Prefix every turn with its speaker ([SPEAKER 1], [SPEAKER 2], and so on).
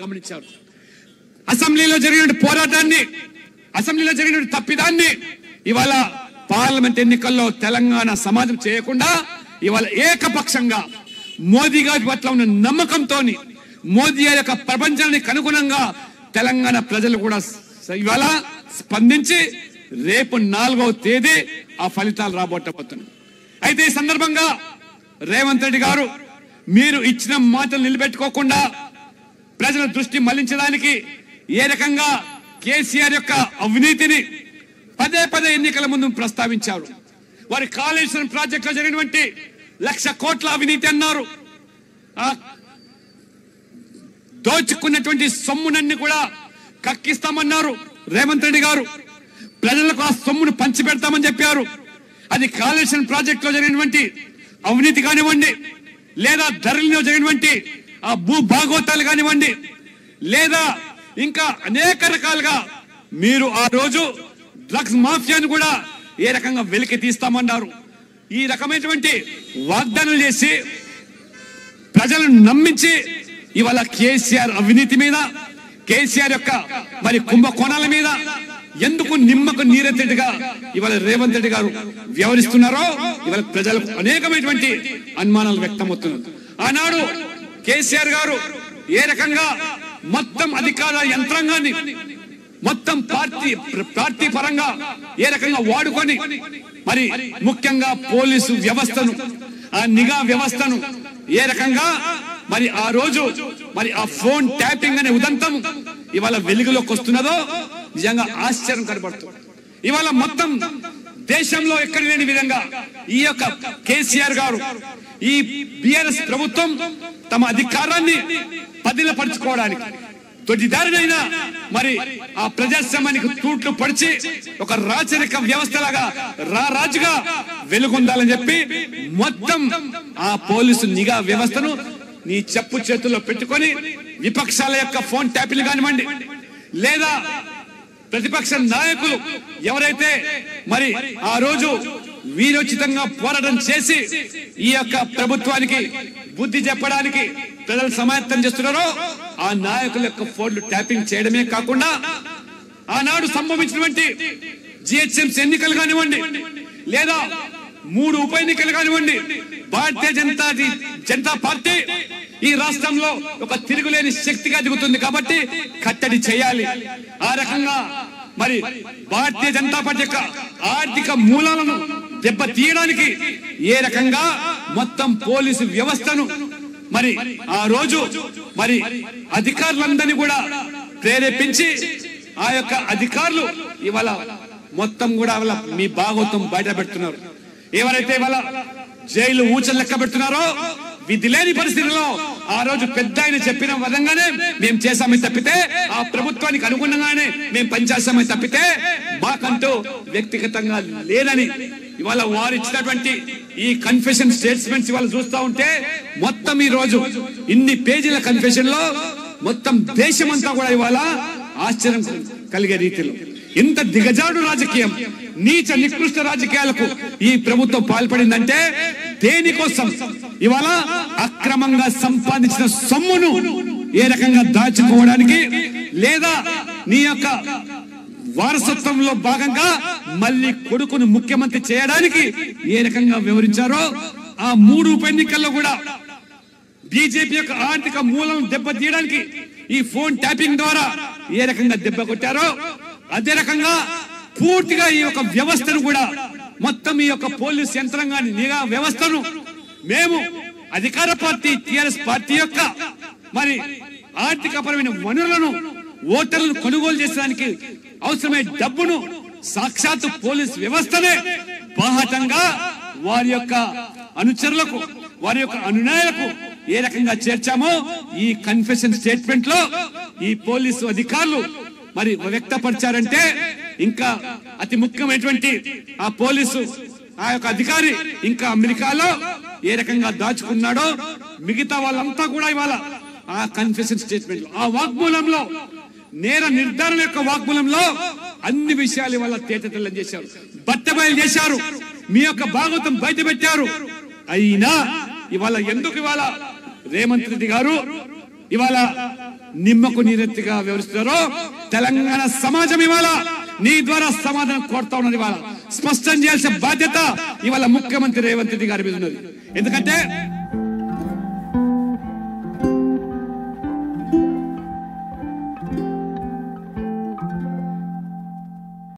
[SPEAKER 1] గమనించారు. అసెంబ్లీలో జరిగిన పోరాటాన్ని, అసెంబ్లీలో జరిగిన తప్పిదాన్ని ఇవాళ పార్లమెంట్ ఎన్నికల్లో తెలంగాణ సమాజం చేయకుండా ఇవాళ ఏకపక్షంగా మోదీ గారి పట్ల ఉన్న నమ్మకంతో మోదీ యొక్క ప్రపంచానికి అనుగుణంగా తెలంగాణ ప్రజలు కూడా ఇవాళ స్పందించి రేపు 4వ తేదీ ఆ ఫలితాలు రాబోతున్నాయి. అయితే ఈ సందర్భంగా రేవంత్ రెడ్డి గారు మీరు ఇచ్చిన మాటలు నిలబెట్టుకోకుండా ప్రజల దృష్టి మళ్లించడానికి ఏ రకంగా కేసీఆర్ యొక్క అవినీతిని పదే పదే ఎన్నికల ముందు ప్రస్తావించారు. వారి కాళేశ్వరం ప్రాజెక్టులో జరిగినటువంటి 1,00,000 కోట్ల అవినీతి అన్నారు. దోచుకున్నటువంటి సొమ్మునన్ని కూడా కక్కిస్తామన్నారు రేవంత్ రెడ్డి గారు. ప్రజలకు ఆ సొమ్మును పంచిపెడతామని చెప్పారు. అది కాళేశ్వరం ప్రాజెక్టులో జరిగినటువంటి అవినీతి కానివ్వండి, లేదా ధరలో జరిగినటువంటి ఆ భూ భాగోతాలు కానివ్వండి, లేదా ఇంకా అనేక రకాలుగా మీరు ఆ రోజు డ్రగ్స్ మాఫియాను కూడా ఏ రకంగా వెలికి తీస్తామన్నారు. ఈ రకమైనటువంటి వాగ్దానాలు చేసి ప్రజలను నమ్మించి ఇవాళ కేసీఆర్ అవినీతి మీద, కేసీఆర్ యొక్క మరి కుంభకోణాల మీద ఎందుకు నిమ్మకు నీరెత్తేట్టుగా ఇవాళ రేవంత్ రెడ్డి గారు వ్యవహరిస్తున్నారో ఇవాళ ప్రజలకు అనేకమైనటువంటి అనుమానాలు వ్యక్తమవుతున్నాయి. ఆనాడు కేసీఆర్ గారు ఏ రకంగా మొత్తం అధికార యంత్రాంగాన్ని మొత్తం పార్టీ పరంగా ఏ రకంగా వాడుకొని మరి ముఖ్యంగా పోలీసు వ్యవస్థను, ఆ నిఘా వ్యవస్థను ఏ రకంగా మరి ఆ రోజు మరి ఆ ఫోన్ ట్యాపింగ్ అనే ఉదంతం ఇవాళ వెలుగులోకి వస్తున్నదో నిజంగా ఆశ్చర్యం కనబడుతుంది. ఇవాళ మొత్తం దేశంలో ఎక్కడ లేని విధంగా ఈ యొక్క కేసీఆర్ గారు, ఈ బిఆర్ఎస్ ప్రభుత్వం తమ అధికారాన్ని పదిలపరుచుకోవడానికి తొలిదారినైనా మరి ఆ ప్రజాస్వామ్యానికి తూట్లు పడిచి ఒక రాచరిక వ్యవస్థలాగా రాజుగా వెలుగొందాలని చెప్పి మొత్తం ఆ పోలీసు నిఘా వ్యవస్థను నీ చెప్పు చేతుల్లో పెట్టుకొని విపక్షాల యొక్క ఫోన్ ట్యాపింగ్ కానివ్వండి, లేదా ప్రతిపక్ష నాయకులు ఎవరైతే మరి ఆ రోజు వీరోచితంగా పోరాటం చేసి ఈ యొక్క ప్రభుత్వానికి బుద్ధి చెప్పడానికి ప్రజలు సమాయత్తం చేస్తున్నారో ఆ నాయకుల యొక్క ఫోన్లు ట్యాపింగ్ చేయడమే కాకుండా ఆనాడు సంభవించినటువంటి జిహెచ్ఎంసీ ఎన్నికలు కానివ్వండి, లేదా 3 ఉప ఎన్నికలు కానివ్వండి, భారతీయ జనతా పార్టీ ఈ రాష్ట్రంలో ఒక తిరుగులేని శక్తిగా దిగుతుంది కాబట్టి కట్టడి చేయాలి. ఆ రకంగా మరి భారతీయ జనతా పార్టీ యొక్క ఆర్థిక మూలాలను దెబ్బ తీయడానికి ఏ రకంగా మొత్తం పోలీసు వ్యవస్థను మరి ఆ రోజు మరి అధికారులందరినీ కూడా ప్రేరేపించి ఆ యొక్క అధికారులు ఇవాళ మొత్తం కూడా మీ భాగవతం బయట పెడుతున్నారు. ఎవరైతే ఇవాళ జైలు ఊచలు లెక్క పెడుతున్నారో విధి లేని పరిస్థితుల్లో ఆ రోజు పెద్ద ఆయన చెప్పిన విధంగానే మేము చేశామని తప్పితే, ఆ ప్రభుత్వానికి అనుగుణంగానే మేము పనిచేస్తామని తప్పితే మాకంటూ వ్యక్తిగతంగా లేదని ఇవాళ వారు ఇచ్చినటువంటి ఈ కన్ఫెషన్ స్టేట్మెంట్స్ ఇవాళ చూస్తూ ఉంటే మొత్తం ఈ రోజు ఇన్ని పేజీల కన్ఫెషన్ లో మొత్తం దేశమంతా కూడా ఇవాళ ఆశ్చర్యం కలిగే రీతిలో ఇంత దిగజాడు రాజకీయం, నీచ నికృష్ట రాజకీయాలకు ఈ ప్రభుత్వం పాల్పడిందంటే దేనికోసం? ఇవాళ అక్రమంగా సంపాదించిన సొమ్మును ఏ రకంగా దాచుకోవడానికి, లేదా నీ యొక్క వారసత్వంలో భాగంగా మళ్ళీ కొడుకును ముఖ్యమంత్రి చేయడానికి ఏ రకంగా వివరించారో ఆ 3 ఉప ఎన్నికల్లో కూడా బీజేపీ యొక్క ఆర్థిక మూలం దెబ్బతీయడానికి ఈ ఫోన్ ట్యాపింగ్ ద్వారా ఏ రకంగా దెబ్బ కొట్టారో అదే రకంగా పూర్తిగా ఈ యొక్క వ్యవస్థను కూడా మొత్తం ఈ యొక్క పోలీస్ యంత్రాంగాన్ని, నిఘా వ్యవస్థను మేము అధికార పార్టీ టిఆర్ఎస్ పార్టీ యొక్క మరి ఆర్థికపరమైన వనరులను, ఓటర్లను కొనుగోలు చేసడానికి అవసరమైన డబ్బును సాక్షాత్ పోలీస్ వ్యవస్థనే బాహటంగా వారి యొక్క అనుచరులకు, వారి యొక్క అనునాయులకు ఏ రకంగా చేర్చామో ఈ కన్ఫెషన్ స్టేట్మెంట్ లో ఈ పోలీసు అధికారులు మరి వ్యక్తపరిచారంటే ఇంకా అతి ముఖ్యమైనటువంటి ఆ పోలీసు ఆ యొక్క అధికారి ఇంకా అమెరికాలో ఏ రకంగా దాచుకున్నాడో మిగతా వాళ్ళంతా కూడా ఇవాళ ఆ కన్ఫెషన్ స్టేట్మెంట్ లో, ఆ వాగ్మూలంలో, నేర నిర్ధారణ యొక్క వాగ్మూలంలో అన్ని విషయాలు ఇవాళ తేటతెల్లం చేశారు, బట్టబయలు చేశారు, మీ యొక్క భాగవతం బయట పెట్టారు. అయినా ఇవాళ ఎందుకు ఇవాళ రేవంత్ రెడ్డి గారు ఇవాళ నిమ్మకు నీరెత్తిగా వివరిస్తున్నారో తెలంగాణ సమాజం ఇవాళ నీ ద్వారా సమాధానం కోరుతా ఉన్నది. ఇవాళ స్పష్టం చేయాల్సిన బాధ్యత ఇవాళ ముఖ్యమంత్రి రేవంత్ రెడ్డి గారి మీద ఉన్నది. ఎందుకంటే